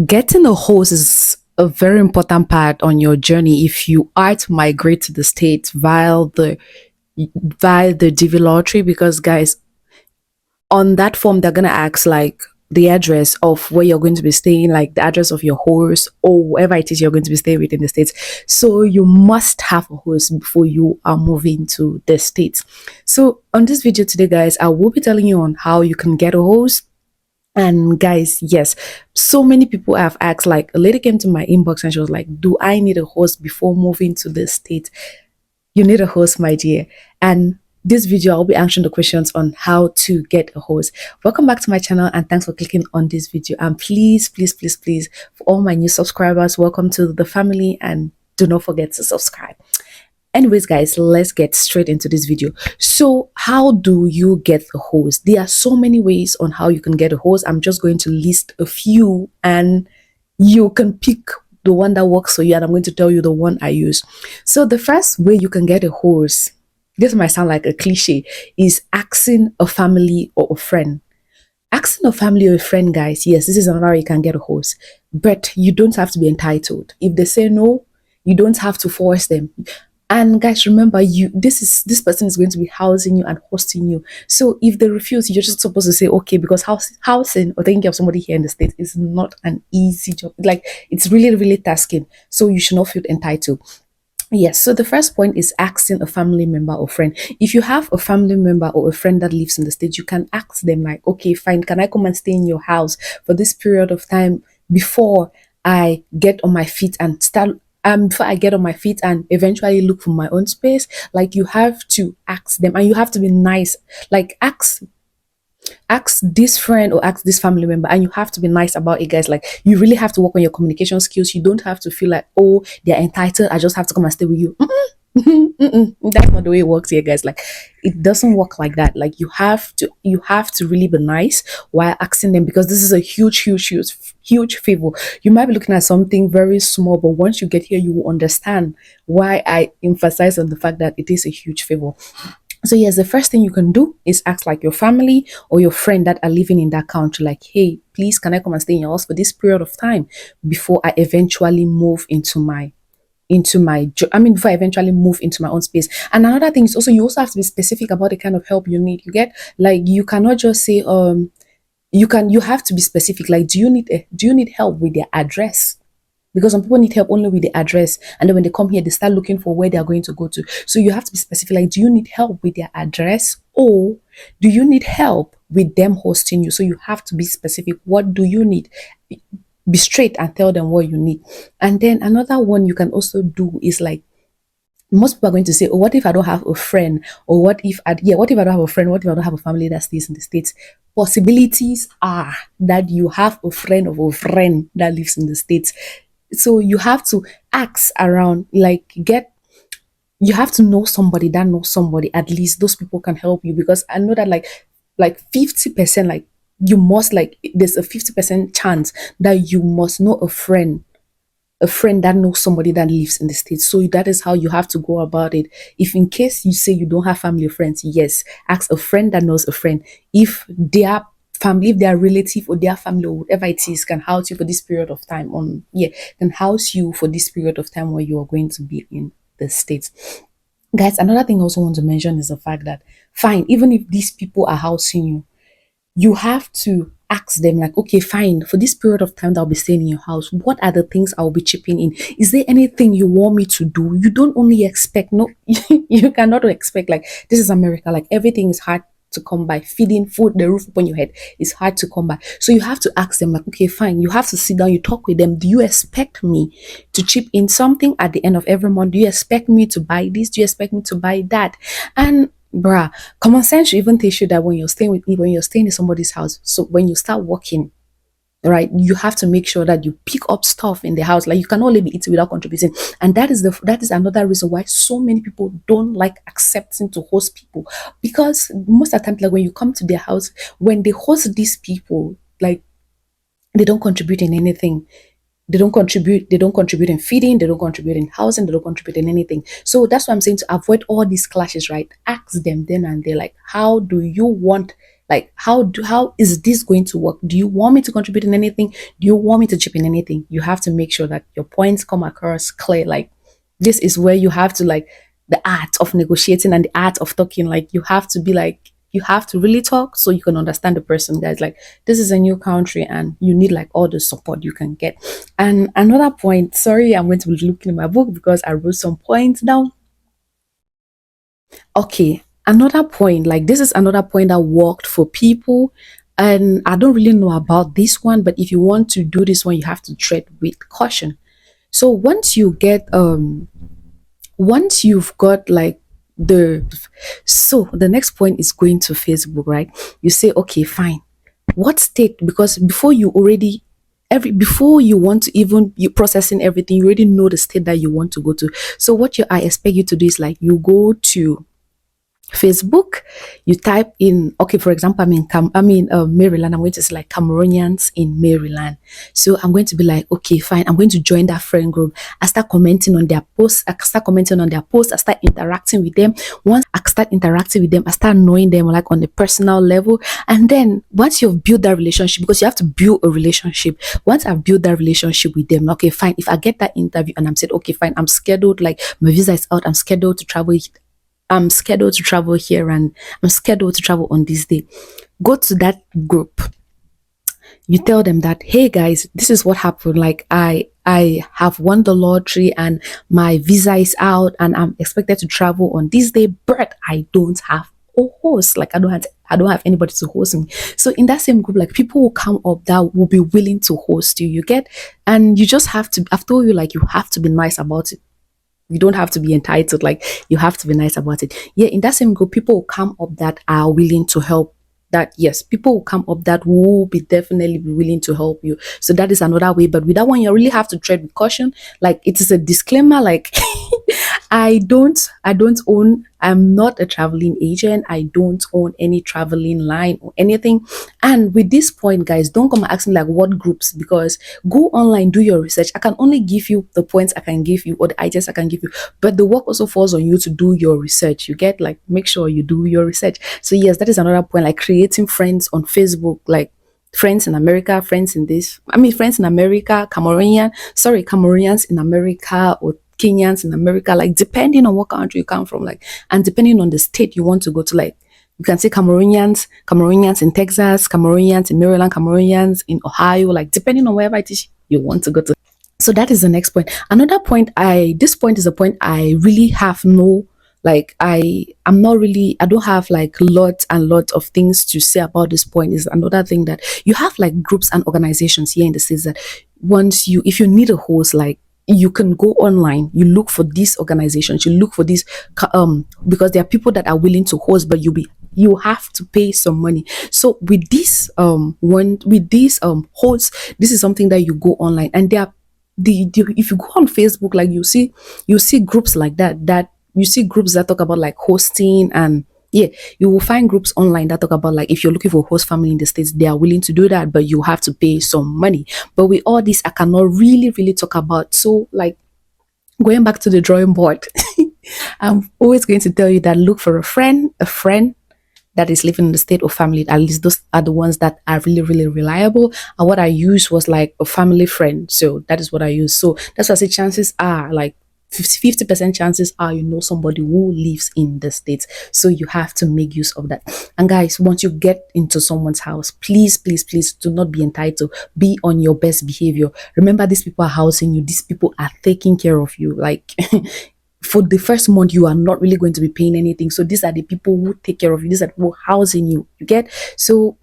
Getting a host is a very important part on your journey if you are to migrate to the States via the DV lottery, because guys, on that form they're gonna ask like the address of where you're going to be staying, like the address of your host or wherever it is you're going to be staying within the States. So you must have a host before you are moving to the States. So on this video today, guys, I will be telling you on how you can get a host. And guys, yes, so many people have asked. Like, a lady came to my inbox and she was like, do I need a host before moving to the state? You need a host, my dear. And this video, I'll be answering the questions on how to get a host. Welcome back to my channel and thanks for clicking on this video. And please, please, please, please, for all my new subscribers, welcome to the family and do not forget to subscribe. Anyways, guys, let's get straight into this video. So how do you get a host? There are so many ways on how you can get a host. I'm just going to list a few and you can pick the one that works for you, and I'm going to tell you the one I use. So the first way you can get a host, this might sound like a cliche, is asking a family or a friend. Asking a family or a friend, guys, yes, this is another way you can get a host, but you don't have to be entitled. If they say no, you don't have to force them. And guys, remember, this person is going to be housing you and hosting you. So if they refuse, you're just supposed to say okay, because housing or taking care of somebody here in the States is not an easy job. Like, it's really, really tasking. So you should not feel entitled. Yes, so the first point is asking a family member or friend. If you have a family member or a friend that lives in the States, you can ask them like, okay, fine, can I come and stay in your house for this period of time before I get on my feet and start before I get on my feet and eventually look for my own space. Like, you have to ask them and you have to be nice. Like, ask this friend or ask this family member, and you have to be nice about it, guys. Like, you really have to work on your communication skills. You don't have to feel like, oh, they're entitled, I just have to come and stay with you. That's not the way it works here, guys. Like, it doesn't work like that. Like, you have to really be nice while asking them, because this is a huge favor. You might be looking at something very small, but once you get here you will understand why I emphasize on the fact that it is a huge favor. So yes, the first thing you can do is ask like your family or your friend that are living in that country, like, hey, please, can I come and stay in your house for this period of time before I eventually move before I eventually move into my own space. And another thing is also, you also have to be specific about the kind of help you need. You get, like, you cannot just say you have to be specific. Like, do you need help with their address? Because some people need help only with the address, and then when they come here they start looking for where they are going to go to. So you have to be specific. Like, do you need help with their address, or do you need help with them hosting you? So you have to be specific. What do you need? Be straight and tell them what you need. And then another one you can also do is like, most people are going to say, oh, what if I don't have a friend? Or what if I don't have a friend? What if I don't have a family that stays in the States? Possibilities are that you have a friend of a friend that lives in the States. So you have to ask around, like, you have to know somebody that knows somebody. At least those people can help you, because I know that like 50%, like, you must, like, there's a 50% chance that you must know a friend that knows somebody that lives in the States. So that is how you have to go about it. If in case you say you don't have family or friends, yes, ask a friend that knows a friend. If their family, if their relative or their family or whatever it is can house you for this period of time, can house you for this period of time where you are going to be in the States. Guys, another thing I also want to mention is the fact that, fine, even if these people are housing you, you have to ask them like, okay, fine, for this period of time that I'll be staying in your house, what are the things I'll be chipping in? Is there anything you want me to do? You don't only expect, no, you cannot expect, like, this is America, like, everything is hard to come by. Feeding, food, the roof upon your head is hard to come by. So you have to ask them like, okay, fine, you have to sit down, you talk with them. Do you expect me to chip in something at the end of every month? Do you expect me to buy this? Do you expect me to buy that? And bruh, common sense should even teach you that when you're staying in somebody's house, so when you start working, right, you have to make sure that you pick up stuff in the house. Like, you can only be eating without contributing. And that is another reason why so many people don't like accepting to host people, because most of the time, like, when you come to their house, when they host these people, like, they don't contribute in anything. They don't contribute in feeding, they don't contribute in housing, they don't contribute in anything. So that's why I'm saying, to avoid all these clashes, right, ask them then and there, like, how do you want Like, how is this going to work? Do you want me to contribute in anything? Do you want me to chip in anything? You have to make sure that your points come across clear. Like, this is where you have to, like, the art of negotiating and the art of talking. Like, you have to be like, you have to really talk so you can understand the person, guys. Like, this is a new country and you need like all the support you can get. And another point, sorry, I'm going to be looking in my book because I wrote some points down. Okay, another point, like, this is another point that worked for people. And I don't really know about this one, but if you want to do this one, you have to tread with caution. So once you've got like the so the next point is going to Facebook, right? You say, okay, fine. What state? Because before you already every before you want to even you processing everything, you already know the state that you want to go to. So what you I expect you to do is like you go to Facebook, you type in, okay, for example, Maryland. I'm going to say like Cameroonians in Maryland. So I'm going to be like, okay, fine. I'm going to join that friend group. I start commenting on their posts. I start commenting on their posts. I start interacting with them. Once I start interacting with them, I start knowing them like on the personal level. And then once you've built that relationship, because you have to build a relationship. Once I've built that relationship with them, okay, fine. If I get that interview and I'm said, okay, fine, I'm scheduled, like my visa is out, I'm scheduled to travel here and I'm scheduled to travel on this day. Go to that group. You tell them that, hey guys, this is what happened. Like I have won the lottery and my visa is out and I'm expected to travel on this day, but I don't have a host. Like I don't have anybody to host me. So in that same group, like people will come up that will be willing to host you. You get, and you just have to. I've told you, like, you have to be nice about it. You don't have to be entitled, like, you have to be nice about it. Yeah, in that same group, people will come up that are willing to help. That, yes, people will come up that will be definitely be willing to help you. So that is another way, but with that one you really have to tread with caution. Like, it is a disclaimer, like, I don't own, I'm not a traveling agent. I don't own any traveling line or anything. And with this point, guys, don't come and ask me like what groups, because go online, do your research. I can only give you the points I can give you or the ideas I can give you, but the work also falls on you to do your research. You get, like, make sure you do your research. So yes, that is another point, like creating friends on Facebook, like friends in America, friends in America, Cameroonians in America, or Kenyans in America, like depending on what country you come from, like, and depending on the state you want to go to, like, you can say Cameroonians in Texas, Cameroonians in Maryland, Cameroonians in Ohio, like depending on wherever it is you want to go to. So that is the next point. Another point, I this point is a point I really have no, like, I don't have like lots and lots of things to say about this point. Is another thing that you have like groups and organizations here in the States that once you, if you need a host, like, you can go online, you look for these organizations, you look for these because there are people that are willing to host, but you have to pay some money. So with these hosts, this is something that you go online, and there are if you go on Facebook, like, you see groups like that you see groups that talk about like hosting. And yeah, you will find groups online that talk about like if you're looking for a host family in the States, they are willing to do that, but you have to pay some money. But with all this, I cannot really talk about. So, like, going back to the drawing board, I'm always going to tell you that look for a friend that is living in the state of family. At least those are the ones that are really reliable. And what I used was like a family friend. So that is what I use. So that's why I say chances are like 50% chances are you know somebody who lives in the States. So you have to make use of that. And guys, once you get into someone's house, please do not be entitled. Be on your best behavior. Remember, these people are housing you, these people are taking care of you. Like, for the first month, you are not really going to be paying anything. So these are the people who take care of you. These are the people housing you. You get? So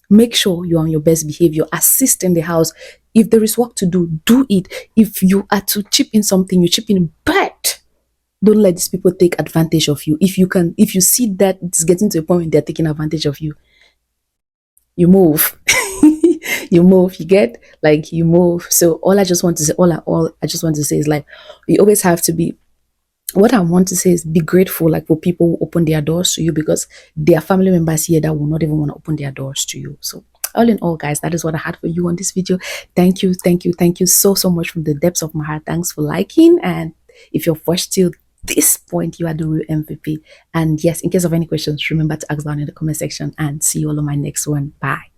make sure you're on your best behavior. Assist in the house. If there is work to do, do it. If you are to chip in something, you chip in. But don't let these people take advantage of you. If you see that it's getting to a point when they're taking advantage of you, you move. You move. You get, like, you move. So all I just want to say is, like, you always have to be, what I want to say is, be grateful, like, for people who open their doors to you, because there are family members here that will not even want to open their doors to you. So all in all, guys, that is what I had for you on this video. Thank you so much from the depths of my heart. Thanks for liking, and if you're first this point, you are the real MVP. And yes, in case of any questions, remember to ask down in the comment section and see you all on my next one. Bye.